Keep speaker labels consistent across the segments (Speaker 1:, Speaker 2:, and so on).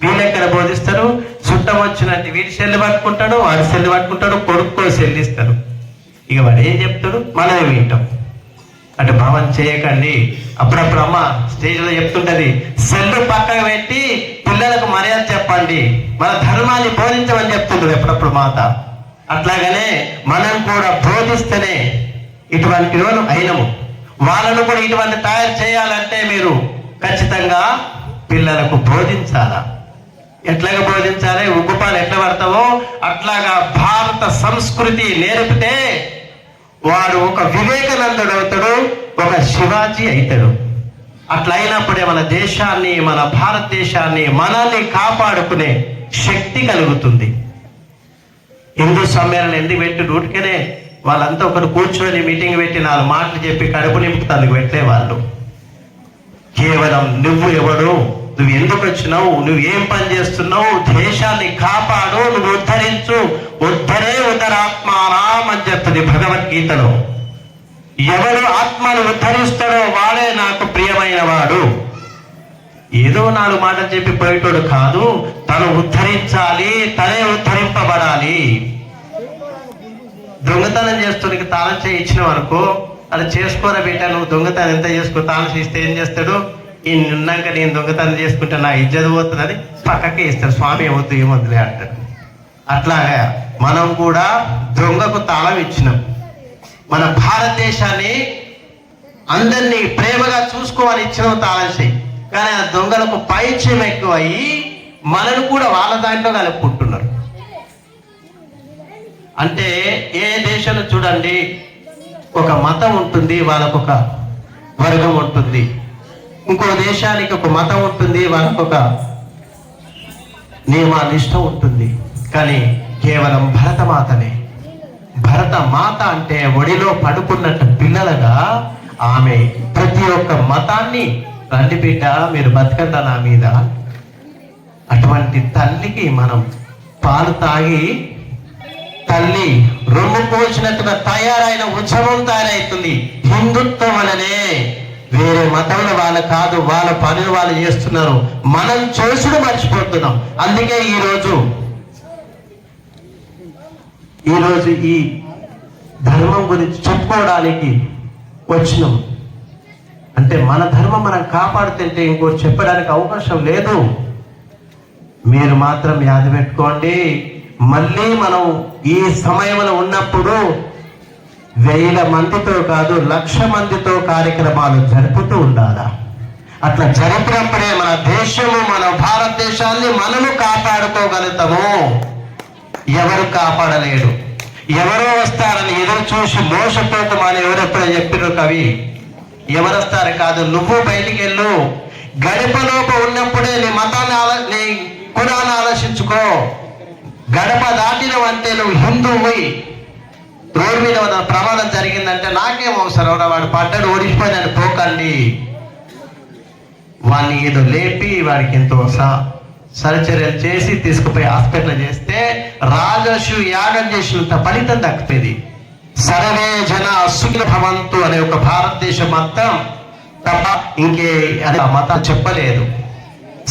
Speaker 1: వీళ్ళెక్కడ బోధిస్తారు? చుట్టం వచ్చినట్టు వీడి సెల్లు పట్టుకుంటాడు, వాడి సెల్లు పట్టుకుంటాడు, కొడుక్కో సెల్లు ఇస్తారు. ఇక వాడు ఏం చెప్తాడు మనమే వింటాం. అంటే భావన చేయకండి. అప్పుడప్పుడు అమ్మ స్టేజ్లో చెప్తుంటది, సెల్లు పక్కకు పెట్టి పిల్లలకు మర్యాద చెప్పండి, మన ధర్మాన్ని బోధించమని చెప్తుంటది ఎప్పుడప్పుడు మాత. అట్లాగనే మనం కూడా బోధిస్తేనే ఇటువంటి రోజు అయినము. వాళ్ళను కూడా ఇటువంటి తయారు చేయాలంటే మీరు ఖచ్చితంగా పిల్లలకు బోధించాలా. ఎట్లాగా బోధించాలి? ఉగ్గుపాలు ఎట్లా పడతావో అట్లాగా భారత సంస్కృతి నేర్పితే వాడు ఒక వివేకానందుడు అవుతాడు, ఒక శివాజీ అవుతాడు. అట్లా అయినప్పుడే మన దేశాన్ని, మన భారతదేశాన్ని, మనల్ని కాపాడుకునే శక్తి కలుగుతుంది. హిందూ సమ్మేళనం ఎందుకు పెట్టి రూట్కనే వాళ్ళంతా ఒకరు కూర్చొని మీటింగ్ పెట్టి 4 మాటలు చెప్పి కడుపు నింపుతానికి పెట్టే వాళ్ళు. కేవలం నువ్వు ఎవడు, నువ్వు ఎందుకు వచ్చినావు, నువ్వు ఏం పని చేస్తున్నావు, దేశాన్ని కాపాడు, నువ్వు ఉద్ధరించు, ఉద్ధరే ఉద్ధరాత్మారాం అని చెప్తుంది భగవద్గీతలో. ఎవరు ఆత్మను ఉద్ధరిస్తాడో వాడే నాకు ప్రియమైన వాడు. ఏదో 4 మాటలు చెప్పి పోయేటోడు కాదు, తను ఉద్ధరించాలి, తనే ఉద్ధరింపబడాలి. దొంగతనం చేస్తుడికి తాళం చేయి ఇచ్చినావు అనుకో, అది చేసుకోరా బిడ్డ, నువ్వు దొంగతనం ఎంత చేసుకో, తాళం చేస్తే ఏం చేస్తాడు? ఉన్నాక నేను దొంగతనం చేసుకుంటే నా ఇజ్జత పోతుందని పక్కకే ఇస్తాడు. స్వామి ఏమొద్దు ఏమొద్దులే అంటాడు. అట్లాగా మనం కూడా దొంగకు తాళం ఇచ్చినాం. మన భారతదేశాన్ని అందరినీ ప్రేమగా చూసుకోవాలి ఇచ్చినాం తాళం చేయి. కానీ ఆ దొంగలకు పైచ్యం ఎక్కువ అయ్యి మనను కూడా వాళ్ళ దాంట్లో కలుపుకుంటున్నారు. అంటే ఏ దేశంలో చూడండి, ఒక మతం ఉంటుంది, వాళ్ళకు ఒక వర్గం ఉంటుంది. ఇంకో దేశానికి ఒక మతం ఉంటుంది, వాళ్ళకు ఒక నియమానిష్ట ఉంటుంది. కానీ కేవలం భరతమాతనే, భరత మాత అంటే ఒడిలో పడుకున్నట్టు పిల్లలుగా ఆమె ప్రతి ఒక్క మతాన్ని రండి బిడ్డ మీరు బతకండి నా మీద. అటువంటి తల్లికి మనం పాలు తాగి తల్లి రొమ్ము పోసినట్టుగా తయారైన ఉత్సవం తయారవుతుంది. హిందుత్వం అననే వేరే మతంలో వాళ్ళు కాదు, వాళ్ళ పనులు వాళ్ళు చేస్తున్నారు, మనం చేసుడు మర్చిపోతున్నాం. అందుకే ఈరోజు ఈ ధర్మం గురించి చెప్పుకోవడానికి వచ్చినాం. అంటే మన ధర్మం మనం కాపాడుతుంటే ఇంకోటి చెప్పడానికి అవకాశం లేదు. మీరు మాత్రం యాద పెట్టుకోండి, మళ్ళీ మనం ఈ సమయంలో ఉన్నప్పుడు 1000 మందితో కాదు 1,00,000 మందితో కార్యక్రమాలు జరుపుతూ ఉండాలా. అట్లా జరిపినప్పుడే మన దేశము, మన భారతదేశాన్ని మనము కాపాడుకోగలుగుతాము. ఎవరు కాపాడలేడు. ఎవరో వస్తారని ఎదురు చూసి మోసపోతామని ఎవరెప్పుడో చెప్పిన కవి. ఎవరు వస్తారు కాదు, నువ్వు బయటికి వెళ్ళు. గడపలోప ఉన్నప్పుడే నీ మతాన్ని నీ కులాన్ని ఆలోచించుకో. గడప దాటినవంటే నువ్వు హిందువువి. రోడ్డు మీద ప్రమాదం జరిగిందంటే నాకేం అవసరం, వాడు పడ్డాడు ఓడిపోయినాడు పోకండి. వాడిని ఏదో లేపి వాడికి ఎంతో సరిచర్యలు చేసి తీసుకుపోయి హాస్పిటల్ చేస్తే రాజసు యాగం చేసినంత ఫలితం దక్కుతుంది. సర్వే జన సుఖినో భవంతు అనే ఒక భారతదేశ మతం తప్ప ఇంకే అనే మతం చెప్పలేదు.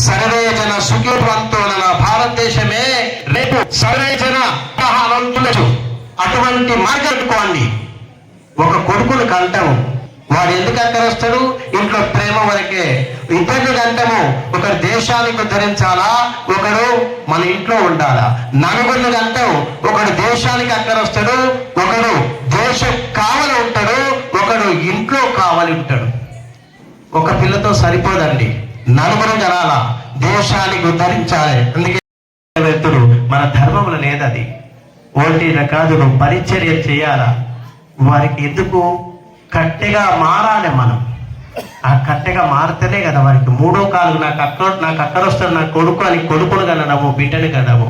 Speaker 1: సర్వే జన సుఖినో భవంతు అన్న భారతదేశమే రేపు సర్వే జన అనంతులు. అటువంటి మార్గం పెట్టుకోండి. ఒక కొడుకును కంటాము, వాడు ఎందుకు అక్కరొస్తాడు? ఇంట్లో ప్రేమ వరకే. ఇద్దరిని కంటాము, ఒకరు దేశానికి ఉద్ధరించాలా, ఒకడు మన ఇంట్లో ఉండాలా. నలుగురిని కంటాము, ఒకడు దేశానికి అక్కరొస్తాడు, ఒకడు దేశం కావలి ఉంటాడు, ఒకడు ఇంట్లో కావలి ఉంటాడు. ఒక పిల్లతో సరిపోదండి, నలుగురు జనాల దేశానికి ఉద్ధరించాలి. అందుకే మన ధర్మంలో లేదది. ఓటీన కాదు, నువ్వు పరిచర్య చేయాలా. వారికి ఎందుకు కట్టెగా మారాలి మనం. ఆ కట్టెగా మారితేనే కదా వారికి మూడో కాలు నాకు అక్కడ వస్తాడు నా కొడుకు అని కొడుకును కనడము, బిడ్డను కనడము.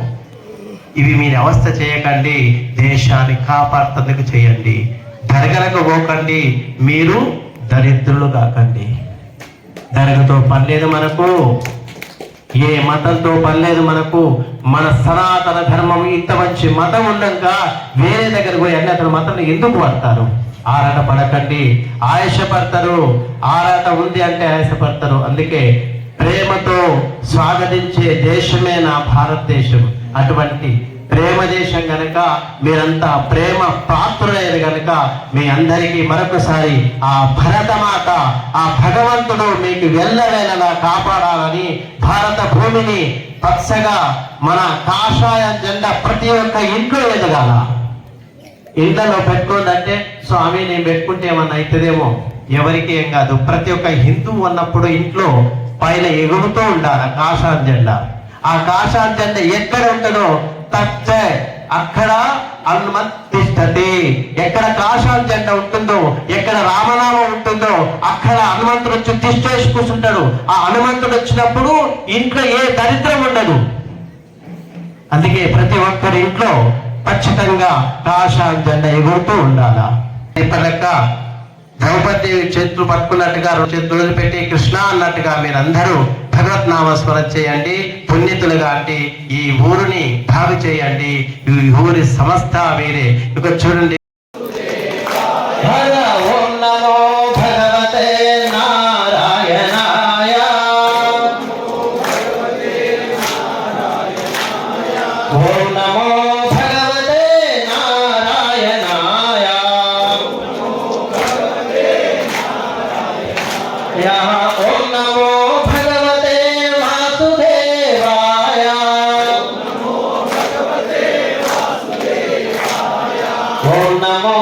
Speaker 1: ఇవి మీరు అవస్థ చేయకండి, దేశాన్ని కాపాడుతందుకు చేయండి. దర్గలకు పోకండి, మీరు దరిద్రులు కాకండి. దర్గతో పని లేదు మనకు, ఏ మతంతో పని లేదు మనకు. మన సనాతన ధర్మం ఇంత మంచి మతం ఉండగా వేరే దగ్గర పోయి అన్ని అతని మతంలో ఎందుకు పడతారు? ఆరాట పడకండి, ఆయాసపడతారు. ఆరాట ఉంది అంటే ఆయాసపడతారు. అందుకే ప్రేమతో స్వాగతించే దేశమే నా భారతదేశం. అటువంటి ప్రేమ దేశం గనక, మీరంతా ప్రేమ పాత్రులైన గనక మీ అందరికీ మరొకసారి ఆ భరతమాత, ఆ భగవంతుడు మీకు వెళ్ళవేళలా కాపాడాలని, భారత భూమిని పచ్చగా మన కాషాయ జెండా ప్రతి ఒక్క ఇంట్లో ఎదగాల. ఇళ్లలో పెట్టుకోదంటే స్వామి నేను పెట్టుకుంటే ఏమన్నా అవుతుందేమో, ఎవరికి ఏం కాదు. ప్రతి ఒక్క హిందువు అన్నప్పుడు ఇంట్లో పైన ఎగురుతూ ఉండాలి కాషాయ జెండా. ఆ కాషాయ జెండా ఎక్కడ ఉంటుందో తచ్చే అక్కడ హనుమంతిష్టతి. ఎక్కడ కాషాయ జెండా ఉంటుందో, ఎక్కడ రామనామం ఉంటుందో అక్కడ హనుమంతుడు వచ్చి తిష్టేసి కూర్చుంటాడు. ఆ హనుమంతుడు వచ్చినప్పుడు ఇంట్లో ఏ దరిద్రం ఉండదు. అందుకే ప్రతి ఒక్కరి ఇంట్లో ఖచ్చితంగా కాషాయ జెండా ఎగురుతూ ఉండాలా. ఇప్పటిక ద్రౌపది చేతులు పట్టుకున్నట్టుగా చేతులు పెట్టి కృష్ణ అన్నట్టుగా మీరందరూ భగవత్ నామస్మరణ చేయండి. పుణ్యతులుగా అంటే ఈ ఊరిని బాగు చేయండి. ఈ ఊరి సమస్త మీరే. ఇక చూడండి. ఓం నమో భగవతే నారాయణాయ. ఓం నమో భగవతే నారాయణాయ. ఓం నమో భగవతే వాసుదేవాయ. ఓం నమో